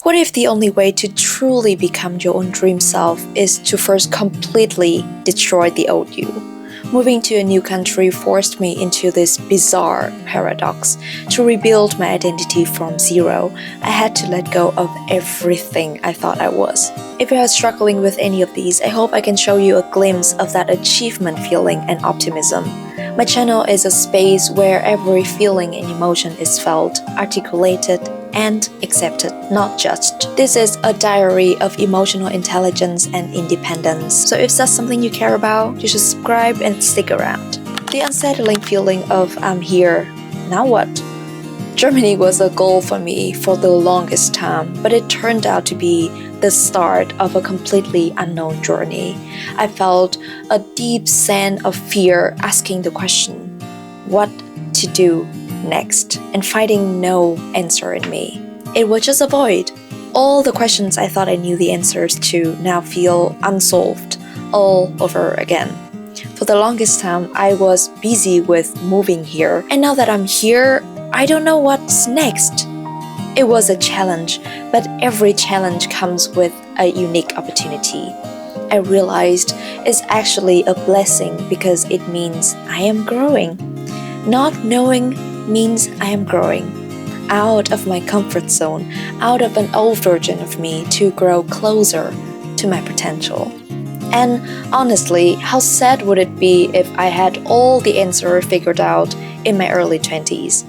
What if the only way to truly become your own dream self is to first completely destroy the old you? Moving to a new country forced me into this bizarre paradox. To rebuild my identity from zero, I had to let go of everything I thought I was. If you are struggling with any of these, I hope I can show you a glimpse of that achievement feeling and optimism. My channel is a space where every feeling and emotion is felt, articulated, and accepted, not judged. This is a diary of emotional intelligence and independence. So if that's something you care about, you should subscribe and stick around. The unsettling feeling of I'm here, now what? Germany was a goal for me for the longest time, but it turned out to be the start of a completely unknown journey. I felt a deep sense of fear asking the question, what to do next, and finding no answer in me. It was just a void. All the questions I thought I knew the answers to now feel unsolved all over again. For the longest time, I was busy with moving here, and now that I'm here, I don't know what's next. It was a challenge, but every challenge comes with a unique opportunity. I realized it's actually a blessing because it means I am growing. Not knowing means I am growing out of my comfort zone, out of an old version of me to grow closer to my potential. And honestly, how sad would it be if I had all the answers figured out in my early 20s?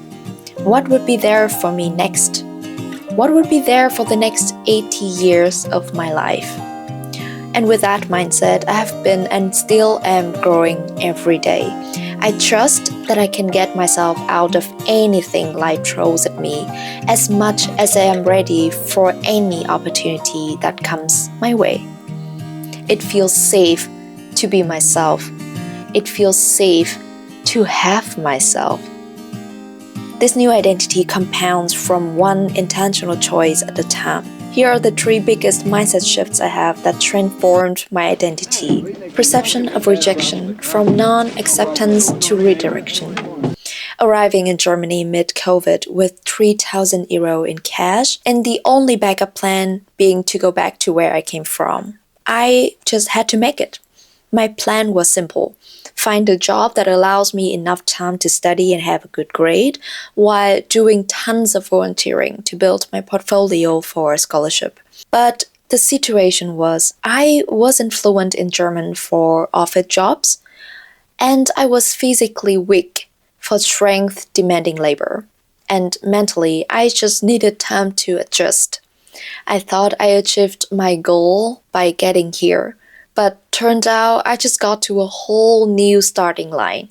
What would be there for me next? What would be there for the next 80 years of my life? And with that mindset, I have been and still am growing every day. I trust that I can get myself out of anything life throws at me as much as I am ready for any opportunity that comes my way. It feels safe to be myself. It feels safe to have myself. This new identity compounds from one intentional choice at a time. Here are the 3 biggest mindset shifts I have that transformed my identity. Perception of rejection, from non-acceptance to redirection. Arriving in Germany mid-COVID with 3,000 euro in cash and the only backup plan being to go back to where I came from. I just had to make it. My plan was simple. Find a job that allows me enough time to study and have a good grade, while doing tons of volunteering to build my portfolio for a scholarship. But the situation was, I wasn't fluent in German for office jobs, and I was physically weak for strength-demanding labor. And mentally, I just needed time to adjust. I thought I achieved my goal by getting here, but turned out I just got to a whole new starting line.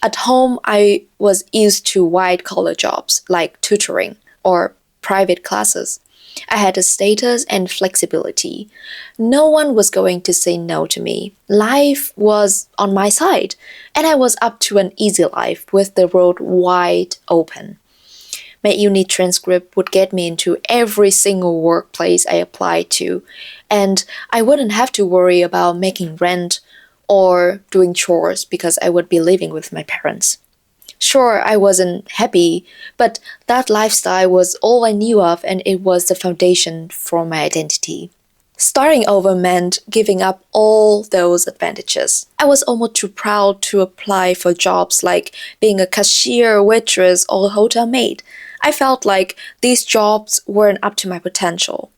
At home, I was used to white-collar jobs like tutoring or private classes. I had a status and flexibility. No one was going to say no to me. Life was on my side, and I was up to an easy life with the road wide open. My uni transcript would get me into every single workplace I applied to, and I wouldn't have to worry about making rent or doing chores because I would be living with my parents. Sure, I wasn't happy, but that lifestyle was all I knew of, and it was the foundation for my identity. Starting over meant giving up all those advantages. I was almost too proud to apply for jobs like being a cashier, waitress, or hotel maid. I felt like these jobs weren't up to my potential.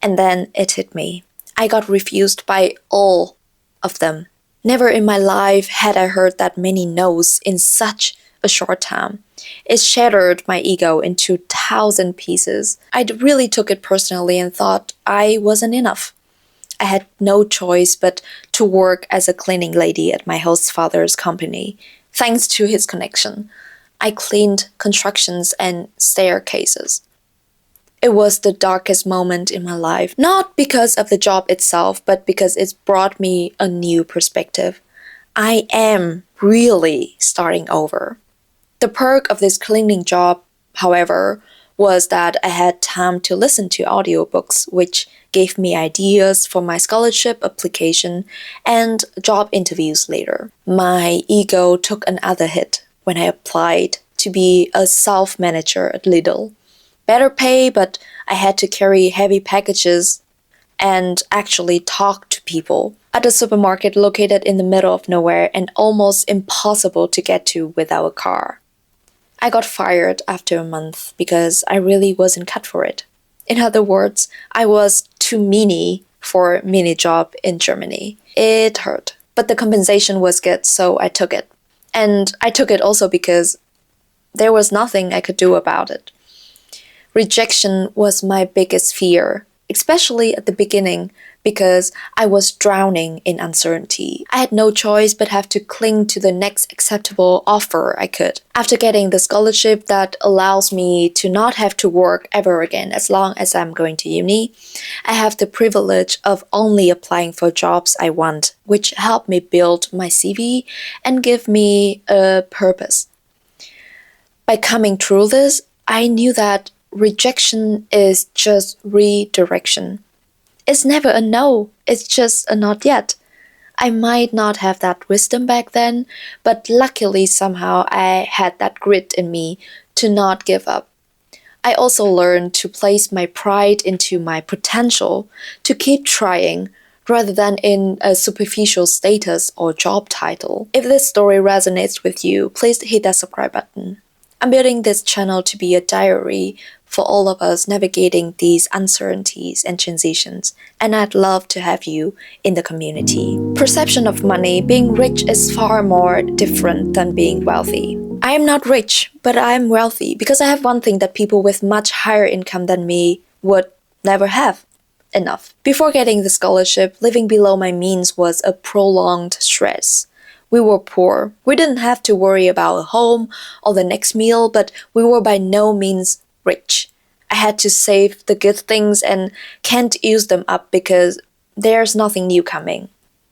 And then it hit me. I got refused by all of them. Never in my life had I heard that many no's in such a short time. It shattered my ego into 1,000 pieces. I really took it personally and thought I wasn't enough. I had no choice but to work as a cleaning lady at my host father's company, thanks to his connection. I cleaned constructions and staircases. It was the darkest moment in my life, not because of the job itself, but because it's brought me a new perspective. I am really starting over. The perk of this cleaning job, however, was that I had time to listen to audiobooks, which gave me ideas for my scholarship application and job interviews later. My ego took another hit when I applied to be a self-manager at Lidl. Better pay, but I had to carry heavy packages and actually talk to people at a supermarket located in the middle of nowhere and almost impossible to get to without a car. I got fired after a month because I really wasn't cut for it. In other words, I was too meany for a mini job in Germany. It hurt, but the compensation was good, so I took it. And I took it also because there was nothing I could do about it. Rejection was my biggest fear, especially at the beginning, because I was drowning in uncertainty. I had no choice but have to cling to the next acceptable offer I could. After getting the scholarship that allows me to not have to work ever again as long as I'm going to uni, I have the privilege of only applying for jobs I want, which help me build my CV and give me a purpose. By coming through this, I knew that rejection is just redirection. It's never a no, it's just a not yet. I might not have that wisdom back then, but luckily somehow I had that grit in me to not give up. I also learned to place my pride into my potential, to keep trying, rather than in a superficial status or job title. If this story resonates with you, please hit that subscribe button. I'm building this channel to be a diary for all of us navigating these uncertainties and transitions, and I'd love to have you in the community. Perception of money, being rich is far more different than being wealthy. I am not rich, but I am wealthy because I have one thing that people with much higher income than me would never have: enough. Before getting the scholarship, living below my means was a prolonged stress. We were poor. We didn't have to worry about a home or the next meal, but we were by no means rich. I had to save the good things and can't use them up because there's nothing new coming.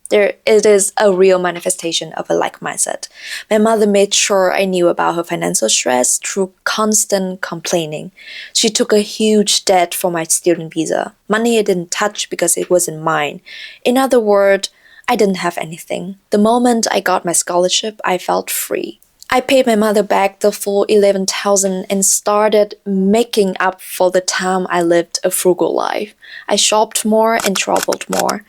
It is a real manifestation of a lack mindset. My mother made sure I knew about her financial stress through constant complaining. She took a huge debt for my student visa. Money I didn't touch because it wasn't mine. In other words, I didn't have anything. The moment I got my scholarship, I felt free. I paid my mother back the full 11,000 and started making up for the time I lived a frugal life. I shopped more and traveled more.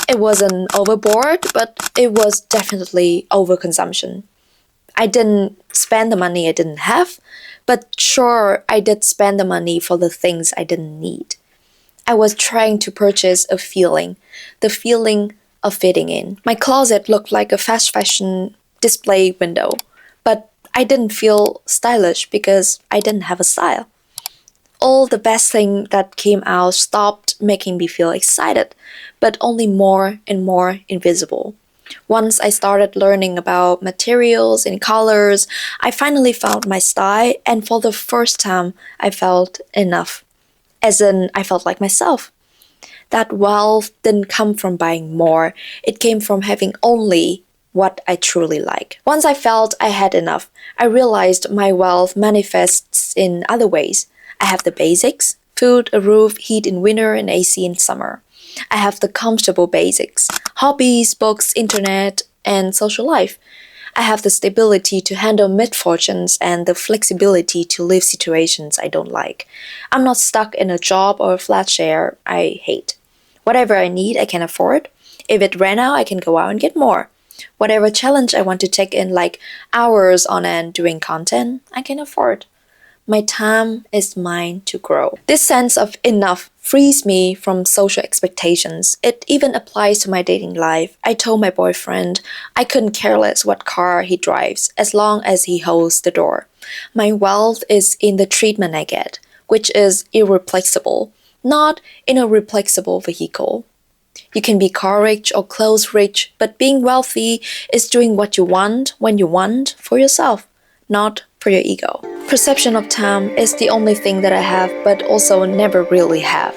It wasn't overboard, but it was definitely overconsumption. I didn't spend the money I didn't have, but sure, I did spend the money for the things I didn't need. I was trying to purchase a feeling, the feeling of fitting in. My closet looked like a fast fashion display window, but I didn't feel stylish because I didn't have a style. All the best things that came out stopped making me feel excited, but only more and more invisible. Once I started learning about materials and colors, I finally found my style, and for the first time, I felt enough. As in, I felt like myself. That wealth didn't come from buying more, it came from having only what I truly like. Once I felt I had enough, I realized my wealth manifests in other ways. I have the basics: food, a roof, heat in winter, and AC in summer. I have the comfortable basics: hobbies, books, internet, and social life. I have the stability to handle misfortunes and the flexibility to leave situations I don't like. I'm not stuck in a job or a flat share I hate. Whatever I need, I can afford. If it ran out, I can go out and get more. Whatever challenge I want to take in, like hours on end doing content, I can afford. My time is mine to grow. This sense of enough frees me from social expectations. It even applies to my dating life. I told my boyfriend I couldn't care less what car he drives as long as he holds the door. My wealth is in the treatment I get, which is irreplaceable, not in a replaceable vehicle. You can be car rich or clothes rich, but being wealthy is doing what you want when you want for yourself, not for your ego. Perception of time is the only thing that I have, but also never really have.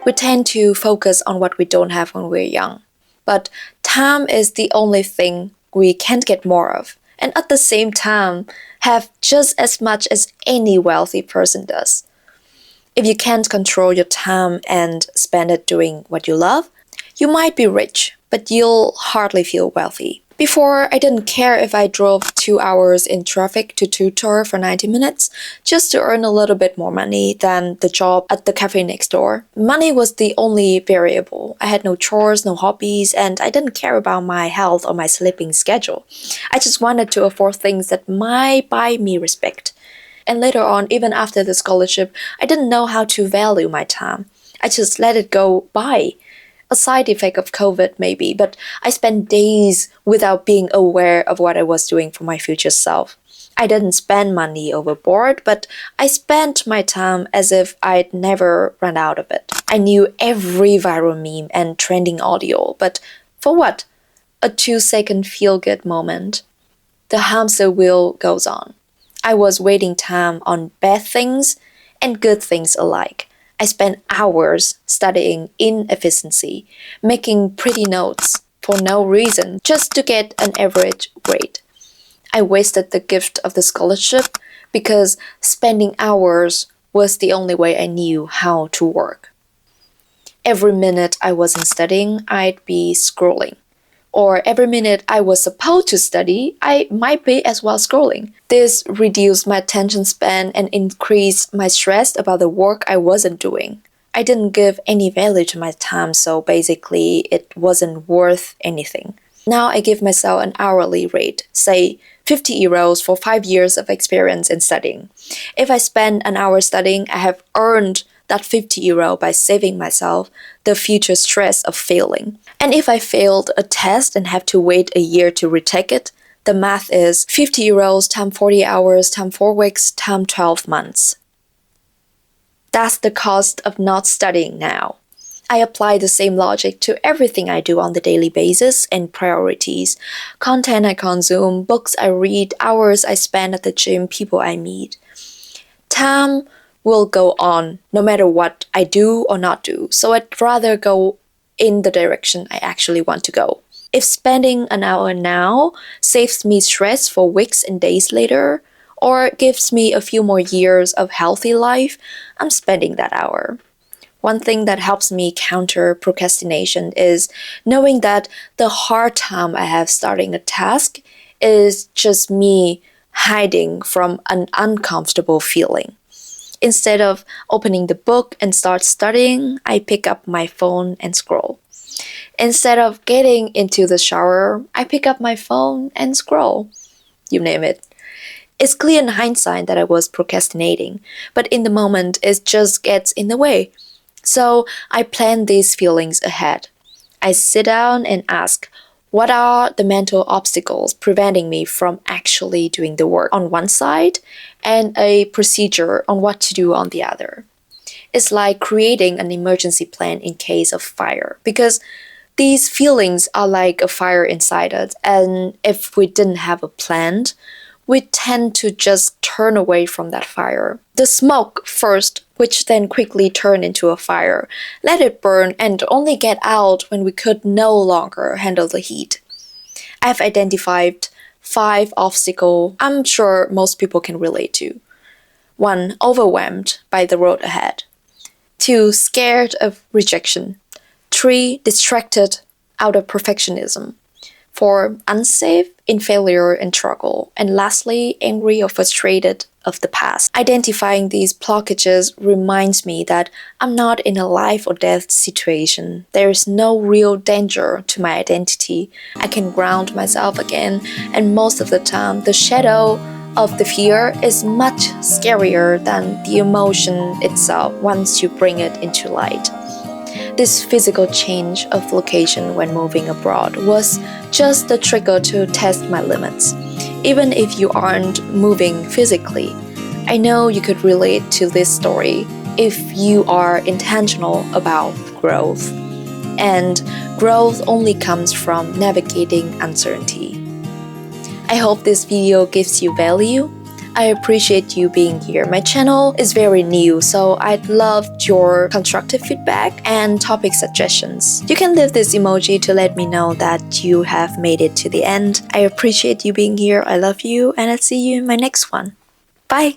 We tend to focus on what we don't have when we're young. But time is the only thing we can't get more of, and at the same time, have just as much as any wealthy person does. If you can't control your time and spend it doing what you love, you might be rich, but you'll hardly feel wealthy. Before, I didn't care if I drove 2 hours in traffic to tutor for 90 minutes just to earn a little bit more money than the job at the cafe next door. Money was the only variable. I had no chores, no hobbies, and I didn't care about my health or my sleeping schedule. I just wanted to afford things that might buy me respect. And later on, even after the scholarship, I didn't know how to value my time. I just let it go by. A side effect of COVID, maybe, but I spent days without being aware of what I was doing for my future self. I didn't spend money overboard, but I spent my time as if I'd never run out of it. I knew every viral meme and trending audio, but for what? A 2-second feel-good moment. The hamster wheel goes on. I was wasting time on bad things and good things alike. I spent hours studying inefficiency, making pretty notes for no reason, just to get an average grade. I wasted the gift of the scholarship because spending hours was the only way I knew how to work. Every minute I wasn't studying, I'd be scrolling. Or every minute I was supposed to study, I might be as well scrolling. This reduced my attention span and increased my stress about the work I wasn't doing. I didn't give any value to my time, so basically it wasn't worth anything. Now I give myself an hourly rate, say 50 euros for 5 years of experience in studying. If I spend an hour studying, I have earned that 50 euro by saving myself the future stress of failing. And if I failed a test and have to wait a year to retake it, the math is 50 euros times 40 hours times 4 weeks times 12 months. That's the cost of not studying now. I apply the same logic to everything I do on the daily basis and priorities. Content I consume, books I read, hours I spend at the gym, people I meet. Time will go on no matter what I do or not do, so I'd rather go in the direction I actually want to go. If spending an hour now saves me stress for weeks and days later, or gives me a few more years of healthy life, I'm spending that hour. One thing that helps me counter procrastination is knowing that the hard time I have starting a task is just me hiding from an uncomfortable feeling. Instead of opening the book and start studying, I pick up my phone and scroll. Instead of getting into the shower, I pick up my phone and scroll. You name it. It's clear in hindsight that I was procrastinating, but in the moment it just gets in the way. So I plan these feelings ahead. I sit down and ask, what are the mental obstacles preventing me from actually doing the work on one side and a procedure on what to do on the other? It's like creating an emergency plan in case of fire, because these feelings are like a fire inside us, and if we didn't have a plan, we tend to just turn away from that fire. The smoke first, which then quickly turned into a fire, let it burn and only get out when we could no longer handle the heat. I've identified 5 obstacles I'm sure most people can relate to. 1. Overwhelmed by the road ahead. 2. Scared of rejection. 3. Distracted out of perfectionism. 4. Unsafe in failure and struggle. And lastly, angry or frustrated of the past. Identifying these blockages reminds me that I'm not in a life or death situation. There is no real danger to my identity. I can ground myself again, and most of the time, the shadow of the fear is much scarier than the emotion itself once you bring it into light. This physical change of location when moving abroad was just the trigger to test my limits. Even if you aren't moving physically, I know you could relate to this story if you are intentional about growth. And growth only comes from navigating uncertainty. I hope this video gives you value. I appreciate you being here. My channel is very new, so I'd love your constructive feedback and topic suggestions. You can leave this emoji to let me know that you have made it to the end. I appreciate you being here. I love you, and I'll see you in my next one. Bye!